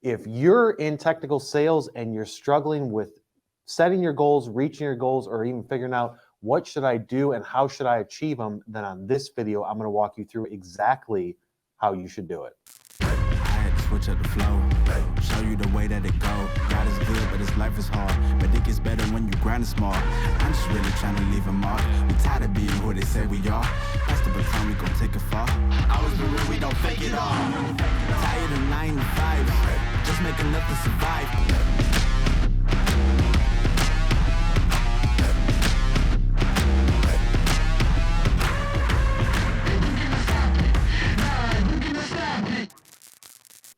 If you're in technical sales and you're struggling with setting your goals, reaching your goals, or even figuring out what should I do and how should I achieve them, then on this video, I'm going to walk you through exactly how you should do it. I had to switch up the flow, show you the way that it go. God is good, but his life is hard. But it gets better when you grind it small. I'm just really trying to leave a mark. We tired of being who they say we are. That's the baton, we gon' take it far. Always be real, we don't fake it all. Tired of 9 to 5, just make enough to survive.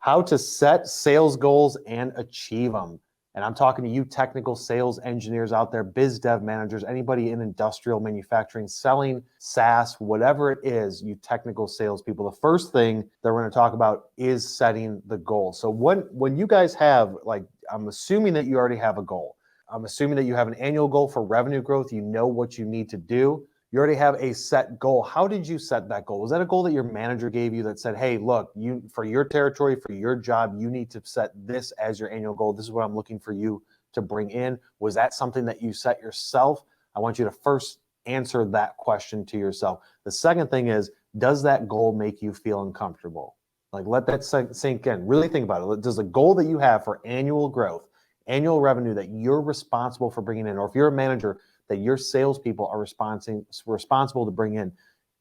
How to set sales goals and achieve them. And I'm talking to you technical sales engineers out there, biz dev managers, anybody in industrial manufacturing, selling, SaaS, whatever it is, you technical sales people. The first thing that we're going to talk about is setting the goal. So when you guys have, like, I'm assuming that you already have a goal. I'm assuming that you have an annual goal for revenue growth. You know what you need to do. You already have a set goal. How did you set that goal? Was that a goal that your manager gave you that said, hey, look, you for your territory, for your job, you need to set this as your annual goal. This is what I'm looking for you to bring in. Was that something that you set yourself? I want you to first answer that question to yourself. The second thing is, does that goal make you feel uncomfortable? Like, let that sink in. Really think about it. Does the goal that you have for annual growth, annual revenue that you're responsible for bringing in, or if you're a manager, that your salespeople are responsible to bring in,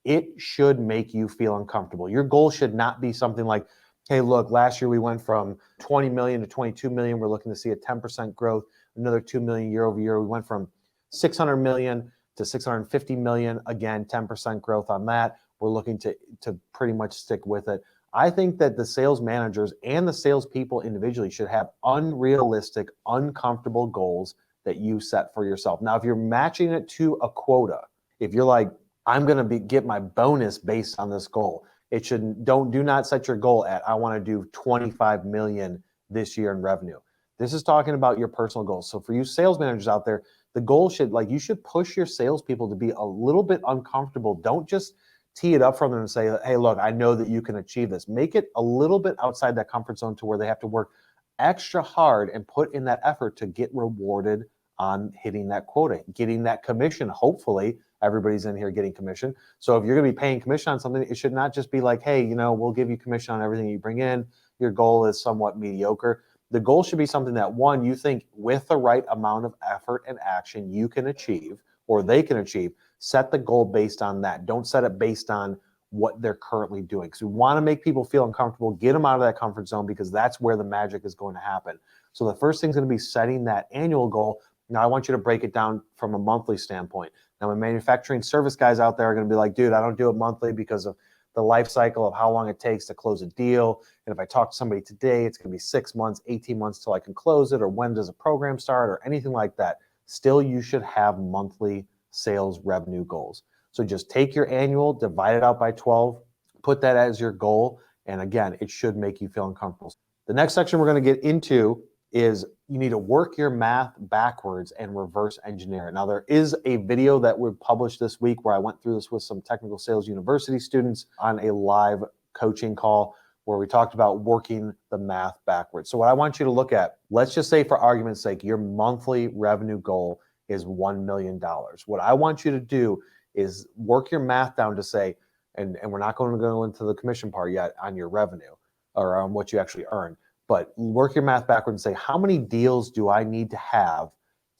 it should make you feel uncomfortable. Your goal should not be something like, hey, look, last year we went from 20 million to 22 million. We're looking to see a 10% growth, another 2 million year over year. We went from 600 million to 650 million. Again, 10% growth on that. We're looking to pretty much stick with it. I think that the sales managers and the salespeople individually should have unrealistic, uncomfortable goals that you set for yourself. Now, if you're matching it to a quota, if you're like, I'm going to get my bonus based on this goal, it should do not set your goal at, I want to do 25 million this year in revenue. This is talking about your personal goals. So for you sales managers out there, the goal should, like, you should push your salespeople to be a little bit uncomfortable. Don't just tee it up from them and say, hey, look, I know that you can achieve this. Make it a little bit outside that comfort zone to where they have to work extra hard and put in that effort to get rewarded on hitting that quota, getting that commission. Hopefully everybody's in here getting commission. So if you're going to be paying commission on something, it should not just be like, hey, we'll give you commission on everything you bring in. Your goal is somewhat mediocre. The goal should be something that, one, you think with the right amount of effort and action you can achieve, or they can achieve. Set the goal based on that. Don't set it based on what they're currently doing. Because we want to make people feel uncomfortable, get them out of that comfort zone, because that's where the magic is going to happen. So the first thing is going to be setting that annual goal. Now, I want you to break it down from a monthly standpoint. Now, my manufacturing service guys out there are going to be like, dude, I don't do it monthly because of the life cycle of how long it takes to close a deal. And if I talk to somebody today, it's going to be 6 months, 18 months till I can close it, or when does a program start, or anything like that. Still, you should have monthly sales revenue goals. So just take your annual, divide it out by 12, put that as your goal. And again, it should make you feel uncomfortable. The next section we're going to get into is you need to work your math backwards and reverse engineer it. Now, there is a video that we published this week where I went through this with some Technical Sales University students on a live coaching call where we talked about working the math backwards. So what I want you to look at, let's just say for argument's sake, your monthly revenue goal is $1 million. What I want you to do is work your math down to say, and we're not going to go into the commission part yet on your revenue or on what you actually earn, but work your math backwards and say, how many deals do I need to have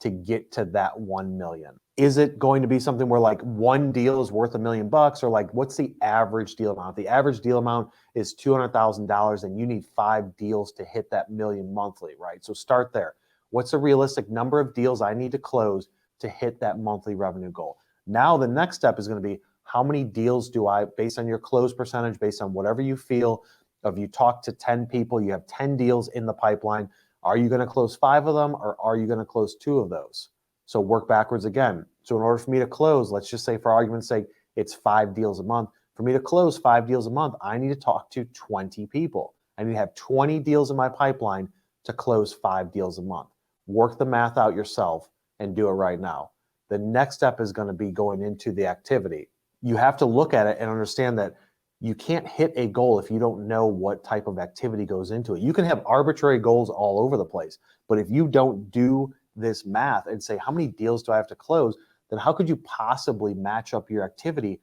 to get to that 1 million? Is it going to be something where like one deal is worth $1 million, or like what's the average deal amount? The average deal amount is $200,000 and you need 5 deals to hit that million monthly, right? So start there. What's a realistic number of deals I need to close to hit that monthly revenue goal? Now the next step is going to be, how many deals do I, based on your close percentage, based on whatever you feel, if you talk to 10 people, you have 10 deals in the pipeline, are you going to close 5 of them, or are you going to close 2 of those? So work backwards again. So in order for me to close, let's just say for argument's sake, it's 5 deals a month. For me to close 5 deals a month, I need to talk to 20 people. I need to have 20 deals in my pipeline to close 5 deals a month. Work the math out yourself and do it right now. The next step is going to be going into the activity. You have to look at it and understand that you can't hit a goal if you don't know what type of activity goes into it. You can have arbitrary goals all over the place, but if you don't do this math and say, how many deals do I have to close, then how could you possibly match up your activity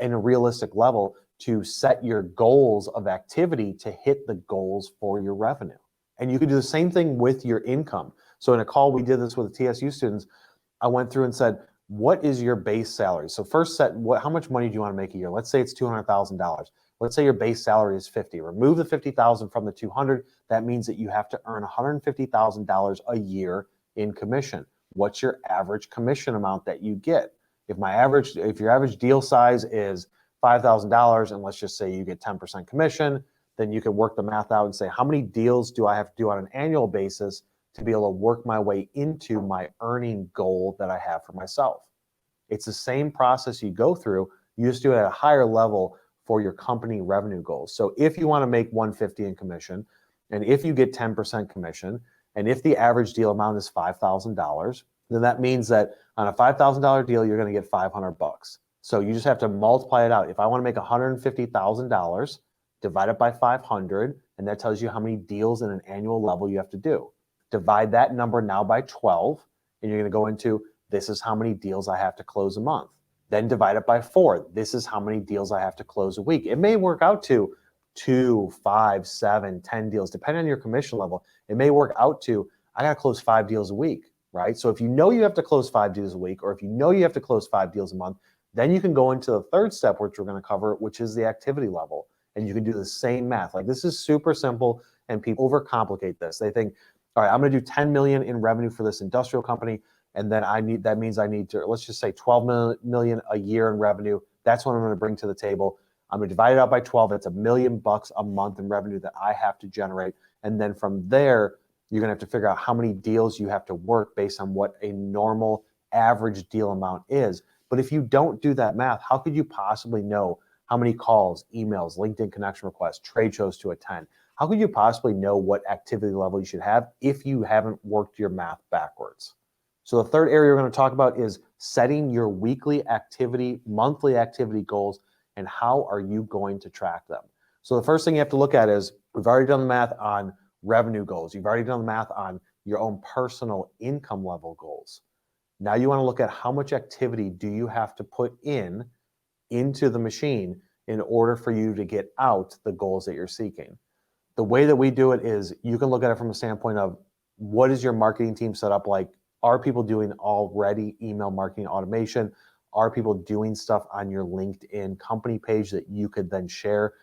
in a realistic level to set your goals of activity to hit the goals for your revenue? And you could do the same thing with your income. So in a call, we did this with the TSU students. I went through and said, what is your base salary? So first set, how much money do you want to make a year? Let's say it's $200,000. Let's say your base salary is 50. Remove the 50,000 from the 200. That means that you have to earn $150,000 a year in commission. What's your average commission amount that you get? If your average deal size is $5,000, and let's just say you get 10% commission, then you can work the math out and say, how many deals do I have to do on an annual basis to be able to work my way into my earning goal that I have for myself? It's the same process you go through. You just do it at a higher level for your company revenue goals. So if you want to make 150 in commission, and if you get 10% commission, and if the average deal amount is $5,000, then that means that on a $5,000 deal, you're going to get $500. So you just have to multiply it out. If I want to make $150,000, divide it by 500, and that tells you how many deals in an annual level you have to do. Divide that number now by 12, and you're going to go into, this is how many deals I have to close a month. Then divide it by 4. This is how many deals I have to close a week. It may work out to 2, 5, 7, 10 deals, depending on your commission level. It may work out to, I got to close 5 deals a week, right? So if you know you have to close 5 deals a week, or if you know you have to close 5 deals a month, then you can go into the third step, which we're going to cover, which is the activity level. And you can do the same math. Like, this is super simple, and people overcomplicate this. They think, all right, I'm going to do 10 million in revenue for this industrial company, and then that means I need to, let's just say 12 million a year in revenue. That's what I'm going to bring to the table. I'm going to divide it out by 12. That's $1 million a month in revenue that I have to generate. And then from there, you're going to have to figure out how many deals you have to work based on what a normal average deal amount is. But if you don't do that math, how could you possibly know how many calls, emails, LinkedIn connection requests, trade shows to attend? How could you possibly know what activity level you should have if you haven't worked your math backwards? So the third area we're going to talk about is setting your weekly activity, monthly activity goals, and how are you going to track them? So the first thing you have to look at is, we've already done the math on revenue goals. You've already done the math on your own personal income level goals. Now you want to look at how much activity do you have to put into the machine in order for you to get out the goals that you're seeking. The way that we do it is, you can look at it from a standpoint of, what is your marketing team set up like? Are people doing already email marketing automation? Are people doing stuff on your LinkedIn company page that you could then share?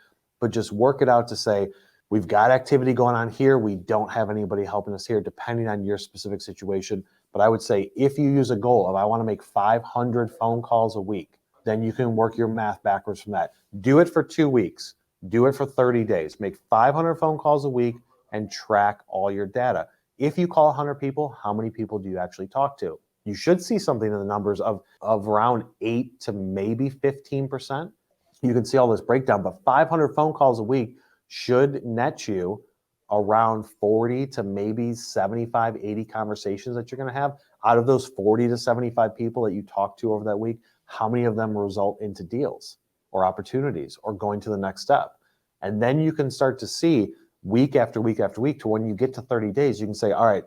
But just work it out to say, we've got activity going on here. We don't have anybody helping us here, depending on your specific situation. But I would say, if you use a goal of, I want to make 500 phone calls a week, then you can work your math backwards from that. Do it for 2 weeks. Do it for 30 days. Make 500 phone calls a week and track all your data. If you call 100 people, how many people do you actually talk to? You should see something in the numbers of around 8 to maybe 15%. You can see all this breakdown, but 500 phone calls a week should net you around 40 to maybe 75, 80 conversations that you're going to have. Out of those 40 to 75 people that you talk to over that week, how many of them result into deals or opportunities or going to the next step? And then you can start to see week after week after week, to when you get to 30 days, you can say, all right,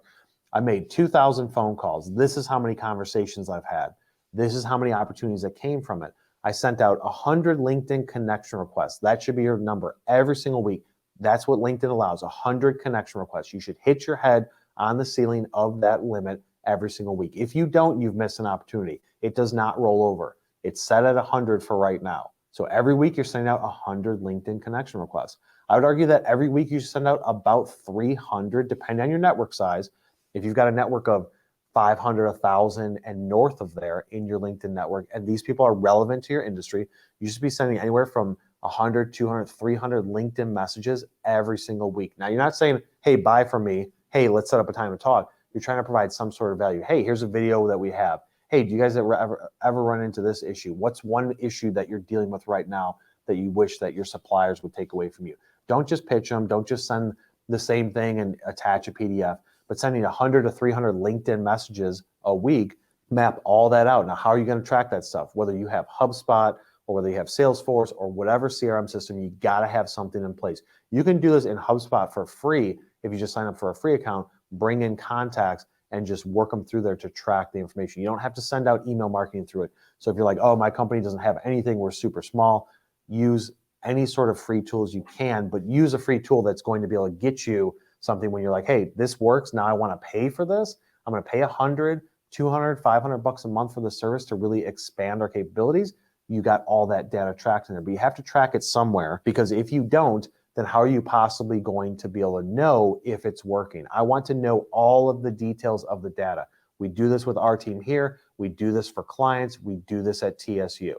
I made 2,000 phone calls. This is how many conversations I've had. This is how many opportunities that came from it. I sent out 100 LinkedIn connection requests. That should be your number every single week. That's what LinkedIn allows, 100 connection requests. You should hit your head on the ceiling of that limit every single week. If you don't, you've missed an opportunity. It does not roll over. It's set at 100 for right now. So every week you're sending out 100 LinkedIn connection requests. I would argue that every week you should send out about 300, depending on your network size. If you've got a network of 500, 1,000, and north of there in your LinkedIn network, and these people are relevant to your industry, you should be sending anywhere from 100, 200, 300 LinkedIn messages every single week. Now, you're not saying, hey, buy from me. Hey, let's set up a time to talk. You're trying to provide some sort of value. Hey, here's a video that we have. Hey, do you guys ever run into this issue? What's one issue that you're dealing with right now that you wish that your suppliers would take away from you? Don't just pitch them. Don't just send the same thing and attach a PDF, but sending 100 to 300 LinkedIn messages a week, map all that out. Now, how are you going to track that stuff? Whether you have HubSpot or whether you have Salesforce or whatever CRM system, you got to have something in place. You can do this in HubSpot for free if you just sign up for a free account, bring in contacts, and just work them through there to track the information. You don't have to send out email marketing through it. So if you're like, oh, my company doesn't have anything, we're super small, use any sort of free tools you can, but use a free tool that's going to be able to get you something when you're like, hey, this works. Now I want to pay for this. I'm going to pay 100, 200, 500 bucks a month for the service to really expand our capabilities. You got all that data tracked in there, but you have to track it somewhere, because if you don't, then how are you possibly going to be able to know if it's working? I want to know all of the details of the data. We do this with our team here. We do this for clients. We do this at TSU.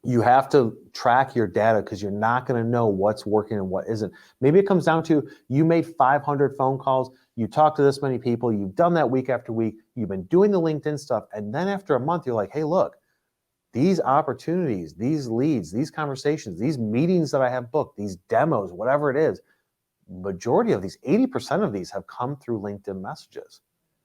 You have to track your data, because you're not going to know what's working and what isn't. Maybe it comes down to you made 500 phone calls, you talked to this many people, you've done that week after week, you've been doing the LinkedIn stuff, and then after a month, you're like, hey, look, these opportunities, these leads, these conversations, these meetings that I have booked, these demos, whatever it is, majority of these, 80% of these have come through LinkedIn messages.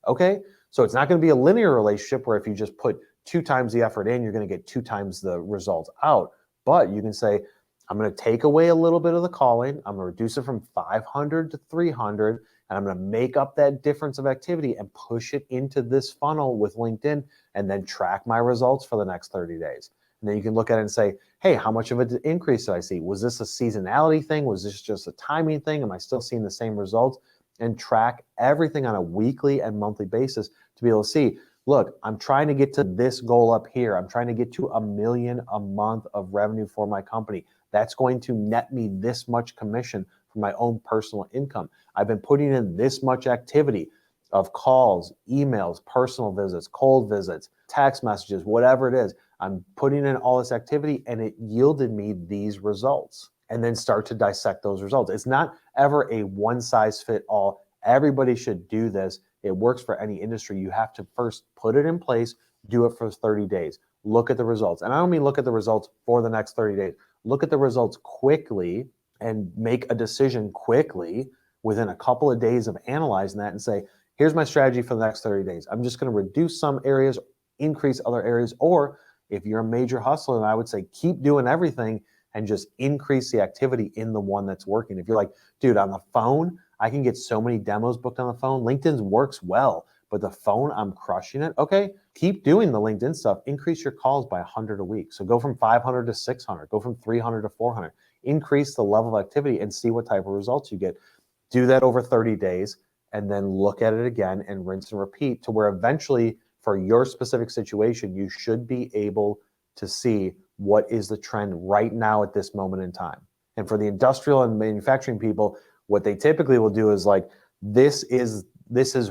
Okay, so it's not going to be a linear relationship where if you just put 2 times the effort in, you're going to get 2 times the results out. But you can say, I'm going to take away a little bit of the calling. I'm going to reduce it from 500 to 300, and I'm going to make up that difference of activity and push it into this funnel with LinkedIn, and then track my results for the next 30 days. And then you can look at it and say, hey, how much of an increase did I see? Was this a seasonality thing? Was this just a timing thing? Am I still seeing the same results? And track everything on a weekly and monthly basis to be able to see, look, I'm trying to get to this goal up here. I'm trying to get to $1 million a month of revenue for my company. That's going to net me this much commission for my own personal income. I've been putting in this much activity of calls, emails, personal visits, cold visits, text messages, whatever it is. I'm putting in all this activity, and it yielded me these results. And then start to dissect those results. It's not ever a one size fit all. Everybody should do this. It works for any industry. You have to first put it in place, do it for 30 days. Look at the results. And I don't mean look at the results for the next 30 days. Look at the results quickly and make a decision quickly within a couple of days of analyzing that and say, here's my strategy for the next 30 days. I'm just going to reduce some areas, increase other areas. Or if you're a major hustler, then I would say keep doing everything and just increase the activity in the one that's working. If you're like, dude, on the phone, I can get so many demos booked on the phone. LinkedIn works well, but the phone, I'm crushing it. Okay, keep doing the LinkedIn stuff. Increase your calls by 100 a week. So go from 500 to 600, go from 300 to 400. Increase the level of activity and see what type of results you get. Do that over 30 days and then look at it again and rinse and repeat to where eventually for your specific situation, you should be able to see what is the trend right now at this moment in time. And for the industrial and manufacturing people, what they typically will do is like, this is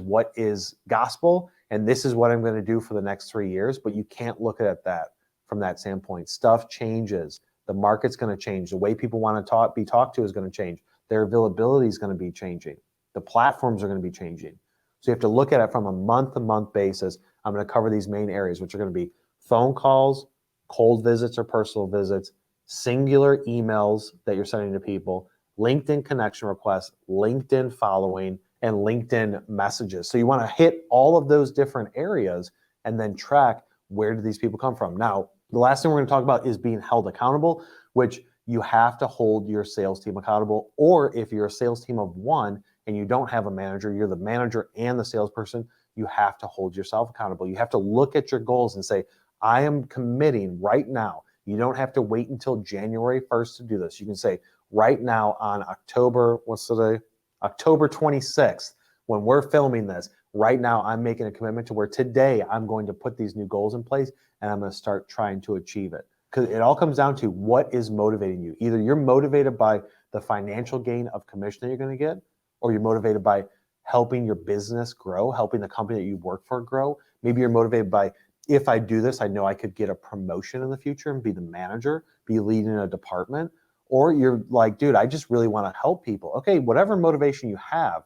what is gospel, and this is what I'm going to do for the next 3 years. But you can't look at that from that standpoint. Stuff changes. The market's going to change. The way people want to be talked to is going to change. Their availability is going to be changing. The platforms are going to be changing. So you have to look at it from a month-to-month basis. I'm going to cover these main areas, which are going to be phone calls, cold visits or personal visits, singular emails that you're sending to people, LinkedIn connection requests, LinkedIn following, and LinkedIn messages. So you want to hit all of those different areas and then track where do these people come from. Now, the last thing we're going to talk about is being held accountable, which you have to hold your sales team accountable. Or if you're a sales team of one and you don't have a manager, you're the manager and the salesperson, you have to hold yourself accountable. You have to look at your goals and say, I am committing right now. You don't have to wait until January 1st to do this. You can say right now on October 26th, when we're filming this, right now I'm making a commitment to where today I'm going to put these new goals in place and I'm going to start trying to achieve it. Because it all comes down to what is motivating you. Either you're motivated by the financial gain of commission that you're going to get, or you're motivated by helping your business grow, helping the company that you work for grow. Maybe you're motivated by, if I do this, I know I could get a promotion in the future and be the manager, be leading a department. Or you're like, dude, I just really want to help people. Okay, whatever motivation you have,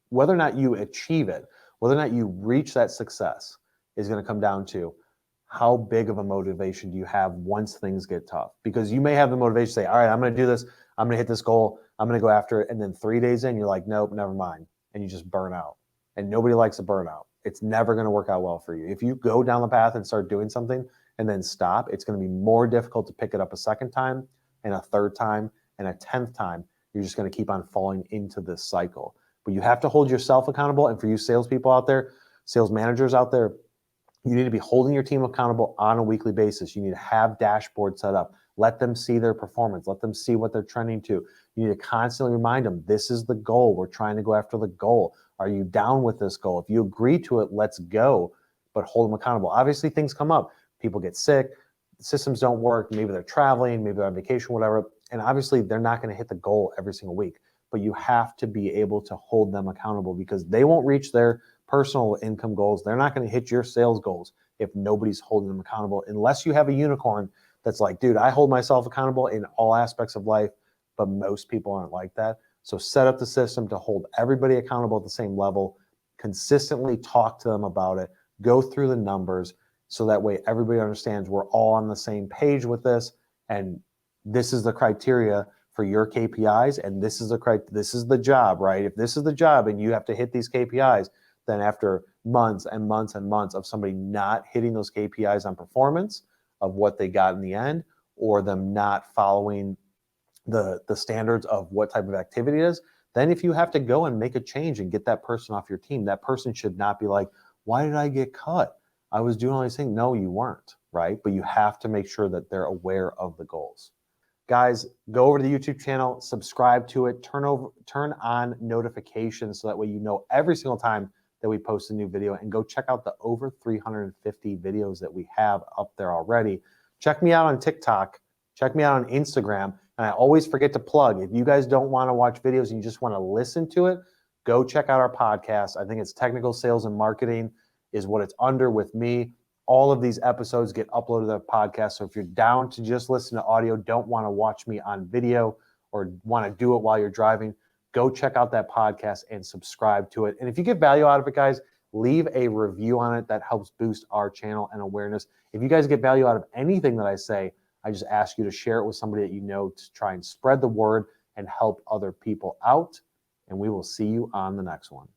whether or not you achieve it, whether or not you reach that success is going to come down to how big of a motivation do you have once things get tough? Because you may have the motivation to say, all right, I'm going to do this. I'm going to hit this goal. I'm going to go after it. And then 3 days in, you're like, nope, never mind. And you just burn out. And nobody likes a burnout. It's never going to work out well for you. If you go down the path and start doing something and then stop, it's going to be more difficult to pick it up a second time and a third time and a 10th time. You're just going to keep on falling into this cycle. But you have to hold yourself accountable. And for you salespeople out there, sales managers out there, you need to be holding your team accountable on a weekly basis. You need to have dashboards set up. Let them see their performance. Let them see what they're trending to. You need to constantly remind them, this is the goal. We're trying to go after the goal. Are you down with this goal? If you agree to it, let's go, but hold them accountable. Obviously, things come up. People get sick. Systems don't work. Maybe they're traveling. Maybe they're on vacation, whatever. And obviously, they're not going to hit the goal every single week. But you have to be able to hold them accountable because they won't reach their personal income goals. They're not going to hit your sales goals if nobody's holding them accountable, unless you have a unicorn that's like, dude, I hold myself accountable in all aspects of life, but most people aren't like that. So set up the system to hold everybody accountable at the same level, consistently talk to them about it, go through the numbers, so that way everybody understands we're all on the same page with this, and this is the criteria for your KPIs, and this is the job, right? If this is the job and you have to hit these KPIs, then after months and months and months of somebody not hitting those KPIs on performance of what they got in the end, or them not following the standards of what type of activity it is, then if you have to go and make a change and get that person off your team, that person should not be like, why did I get cut? I was doing all these things. No, you weren't, right? But you have to make sure that they're aware of the goals. Guys, go over to the YouTube channel, subscribe to it, turn on notifications so that way you know every single time that we post a new video, and go check out the over 350 videos that we have up there already. Check me out on TikTok, check me out on Instagram, and I always forget to plug, if you guys don't want to watch videos and you just want to listen to it, go check out our podcast. I think it's Technical Sales and Marketing is what it's under with me. All of these episodes get uploaded to the podcast. So if you're down to just listen to audio, don't want to watch me on video, or want to do it while you're driving, go check out that podcast and subscribe to it. And if you get value out of it, guys, leave a review on it. That helps boost our channel and awareness. If you guys get value out of anything that I say, I just ask you to share it with somebody that you know to try and spread the word and help other people out. And we will see you on the next one.